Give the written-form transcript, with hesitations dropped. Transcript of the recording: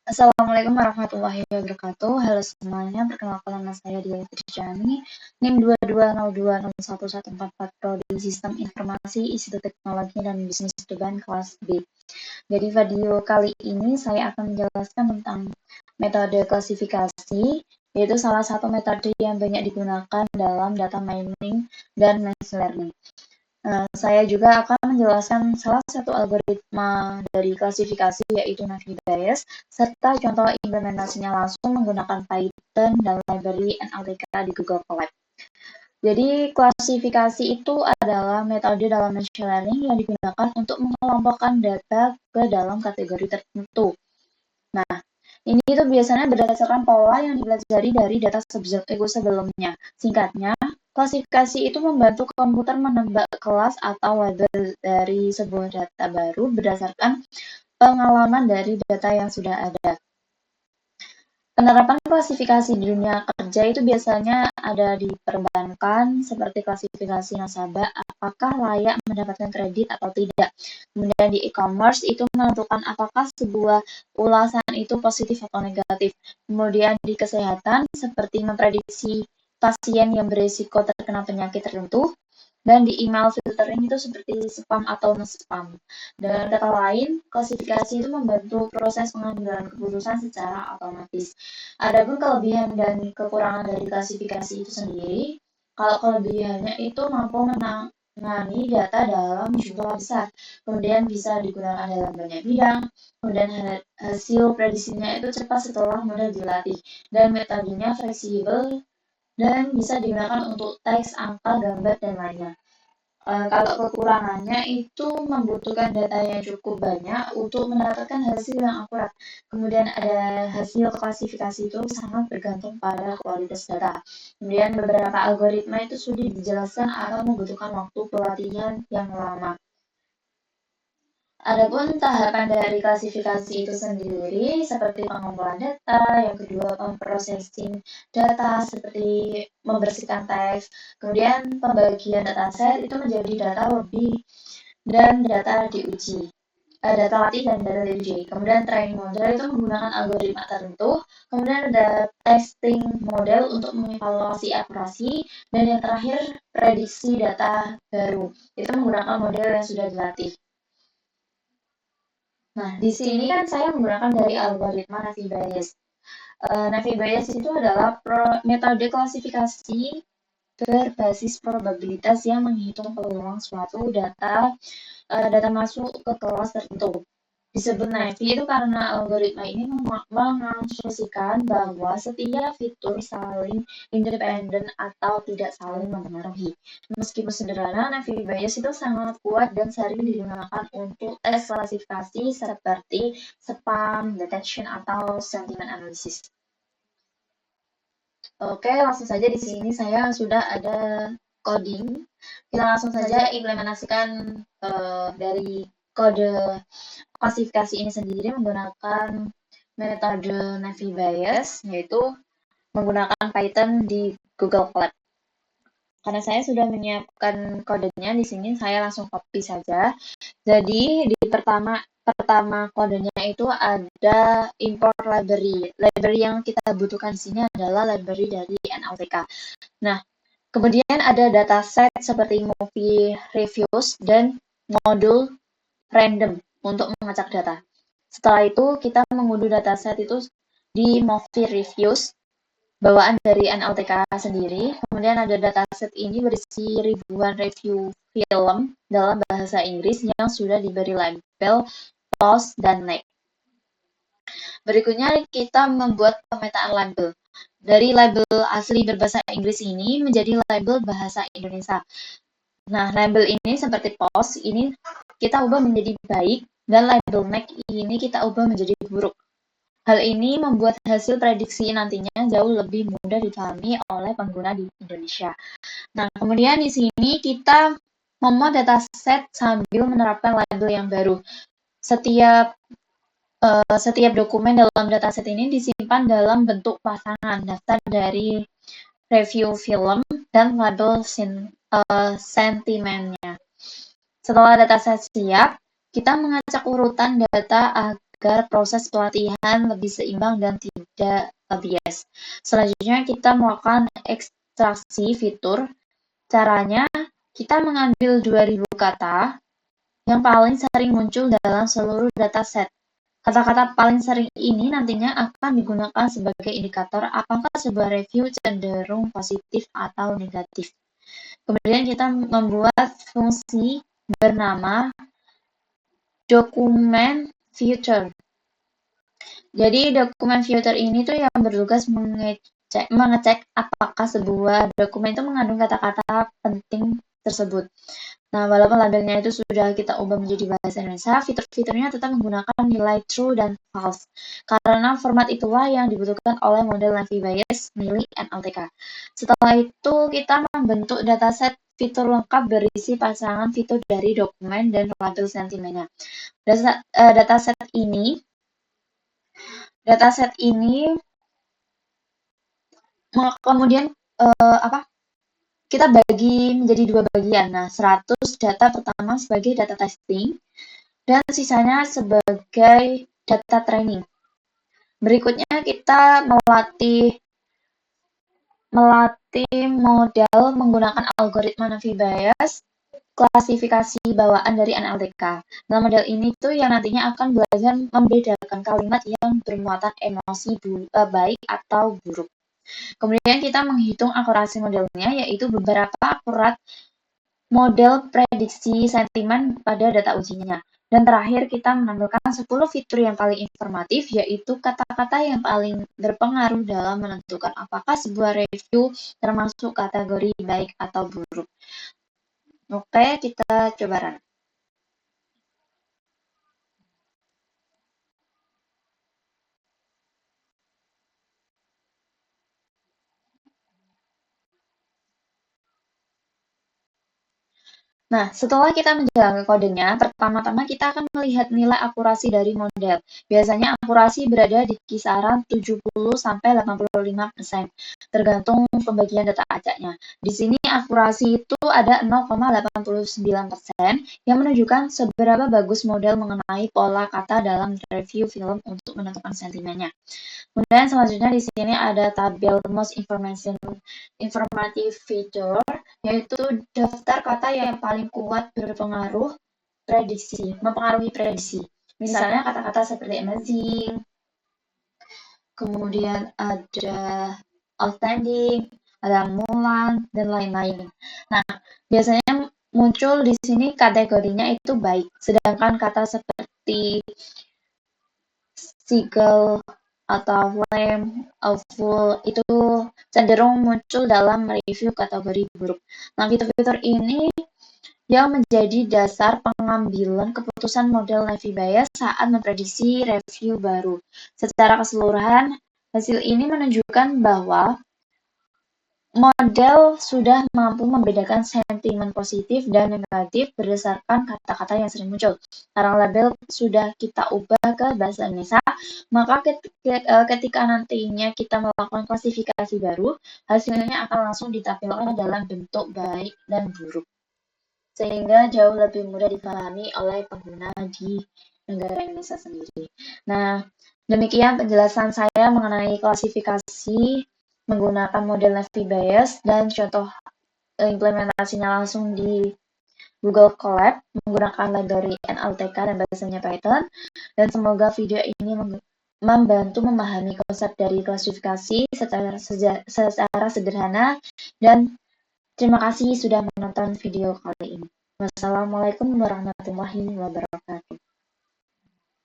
Assalamualaikum warahmatullahi wabarakatuh. Halo semuanya, perkenalkan nama saya Dia Tirjani, NIM 2202011144 Prodi Sistem Informasi Institut Teknologi dan Bisnis Depan kelas B. Jadi video kali ini saya akan menjelaskan tentang metode klasifikasi, yaitu salah satu metode yang banyak digunakan dalam data mining dan machine learning. Saya juga akan menjelaskan salah satu algoritma dari klasifikasi yaitu Navi Bayes, serta contoh implementasinya langsung menggunakan Python dan library NLTK di Google Colab. Jadi klasifikasi itu adalah metode dalam machine learning yang digunakan untuk mengelompokkan data ke dalam kategori tertentu. Nah, ini itu biasanya berdasarkan pola yang dipelajari dari data sebelumnya. Singkatnya, klasifikasi itu membantu komputer menebak kelas atau label dari sebuah data baru berdasarkan pengalaman dari data yang sudah ada. Penerapan klasifikasi di dunia kerja itu biasanya ada di perbankan, seperti klasifikasi nasabah, apakah layak mendapatkan kredit atau tidak. Kemudian di e-commerce itu menentukan apakah sebuah ulasan itu positif atau negatif. Kemudian di kesehatan, seperti memprediksi pasien yang berisiko terkena penyakit tertentu. Dan di email filtering itu seperti spam atau non-spam. Dengan kata lain, klasifikasi itu membantu proses pengambilan keputusan secara otomatis. Adapun kelebihan dan kekurangan dari klasifikasi itu sendiri, kalau kelebihannya itu mampu menangani data dalam jumlah besar, kemudian bisa digunakan dalam banyak bidang, kemudian hasil prediksinya itu cepat setelah mudah dilatih, dan metodenya fleksibel dan bisa digunakan untuk teks, angka, gambar, dan lainnya. Kalau kekurangannya itu membutuhkan data yang cukup banyak untuk mendapatkan hasil yang akurat. Kemudian ada hasil klasifikasi itu sangat bergantung pada kualitas data. Kemudian beberapa algoritma itu sudah dijelaskan akan membutuhkan waktu pelatihan yang lama. Adapun tahapan dari klasifikasi itu sendiri seperti pengumpulan data, yang kedua memprosesing data seperti membersihkan teks, kemudian pembagian dataset itu menjadi data lebih dan data diuji. Data latih dan data diuji. Kemudian training model itu menggunakan algoritma tertentu, kemudian ada testing model untuk mengevaluasi akurasi, dan yang terakhir prediksi data baru. Itu menggunakan model yang sudah dilatih. Nah, di sini kan saya menggunakan dari algoritma Navi Bayes. Navi Bayes itu adalah metode klasifikasi berbasis probabilitas yang menghitung peluang suatu data masuk ke kelas tertentu. Disebut Navi itu karena algoritma ini mengasumsikan bahwa setiap fitur saling independen atau tidak saling mempengaruhi. Meskipun sederhana, Navi Bayes itu sangat kuat dan sering digunakan untuk tes klasifikasi seperti spam detection atau sentiment analysis. Oke, langsung saja di sini saya sudah ada coding. Kita langsung saja implementasikan dari kode klasifikasi ini sendiri menggunakan metode Navi Bayes, yaitu menggunakan Python di Google Colab. Karena saya sudah menyiapkan kodenya di sini, saya langsung copy saja. Jadi di pertama kodenya itu ada import library. Library yang kita butuhkan di sini adalah library dari NLTK. Nah, kemudian ada dataset seperti movie reviews dan modul random untuk mengacak data. Setelah itu kita mengunduh dataset itu di movie reviews bawaan dari NLTK sendiri. Kemudian ada dataset ini berisi ribuan review film dalam bahasa Inggris yang sudah diberi label POS dan NEC. Berikutnya kita membuat pemetaan label. Dari label asli berbahasa Inggris ini menjadi label bahasa Indonesia. Nah, label ini seperti POS ini kita ubah menjadi baik, dan label NEC ini kita ubah menjadi buruk. Hal ini membuat hasil prediksi nantinya jauh lebih mudah dipahami oleh pengguna di Indonesia. Nah, kemudian di sini kita memuat dataset sambil menerapkan label yang baru. Setiap dokumen dalam dataset ini disimpan dalam bentuk pasangan daftar dari review film dan label sentimennya. Setelah dataset siap, kita mengacak urutan data agar proses pelatihan lebih seimbang dan tidak bias. Selanjutnya kita melakukan ekstraksi fitur. Caranya, kita mengambil 2000 kata yang paling sering muncul dalam seluruh dataset. Kata-kata paling sering ini nantinya akan digunakan sebagai indikator apakah sebuah review cenderung positif atau negatif. Kemudian kita membuat fungsi bernama dokumen filter. Jadi dokumen filter ini tuh yang bertugas mengecek apakah sebuah dokumen itu mengandung kata-kata penting tersebut. Nah, walaupun labelnya itu sudah kita ubah menjadi bahasa Indonesia, fitur-fiturnya tetap menggunakan nilai true dan false. Karena format itulah yang dibutuhkan oleh model Navy Bayes milik NLTK. Setelah itu, kita membentuk dataset fitur lengkap berisi pasangan fitur dari dokumen dan label sentimennya. Dataset ini kemudian kita bagi menjadi dua bagian. Nah, 100 data pertama sebagai data testing dan sisanya sebagai data training. Berikutnya kita melatih model menggunakan algoritma Navy Bayes klasifikasi bawaan dari NLTK. Nah, model ini tuh yang nantinya akan belajar membedakan kalimat yang bermuatan emosi baik atau buruk. Kemudian kita menghitung akurasi modelnya, yaitu beberapa akurat model prediksi sentimen pada data ujinya. Dan terakhir kita menampilkan 10 fitur yang paling informatif, yaitu kata-kata yang paling berpengaruh dalam menentukan apakah sebuah review termasuk kategori baik atau buruk. Oke, kita coba run. Nah, setelah kita menjalankan kodenya, pertama-tama kita akan melihat nilai akurasi dari model. Biasanya akurasi berada di kisaran 70-85%, tergantung pembagian data acaknya. Di sini akurasi itu ada 0,89% yang menunjukkan seberapa bagus model mengenai pola kata dalam review film untuk menentukan sentimennya. Kemudian selanjutnya di sini ada tabel most informative feature, yaitu daftar kata yang paling kuat mempengaruhi prediksi. Misalnya kata-kata seperti amazing, kemudian ada outstanding, ada mulan, dan lain-lain. Nah, biasanya muncul di sini kategorinya itu baik, sedangkan kata seperti seagull atau flame, awful itu cenderung muncul dalam review kategori buruk. Nah, fitur-fitur ini yang menjadi dasar pengambilan keputusan model Navy Bayes saat memprediksi review baru. Secara keseluruhan, hasil ini menunjukkan bahwa model sudah mampu membedakan sentimen positif dan negatif berdasarkan kata-kata yang sering muncul. Karena label sudah kita ubah ke bahasa Indonesia, maka ketika nantinya kita melakukan klasifikasi baru, hasilnya akan langsung ditampilkan dalam bentuk baik dan buruk. Sehingga jauh lebih mudah dipahami oleh pengguna di negara Indonesia sendiri. Nah, demikian penjelasan saya mengenai klasifikasi menggunakan model Navy Bayes dan contoh implementasinya langsung di Google Colab menggunakan library NLTK dan bahasanya Python. Dan semoga video ini membantu memahami konsep dari klasifikasi secara sederhana. Dan terima kasih sudah menonton video kali ini. Wassalamualaikum warahmatullahi wabarakatuh.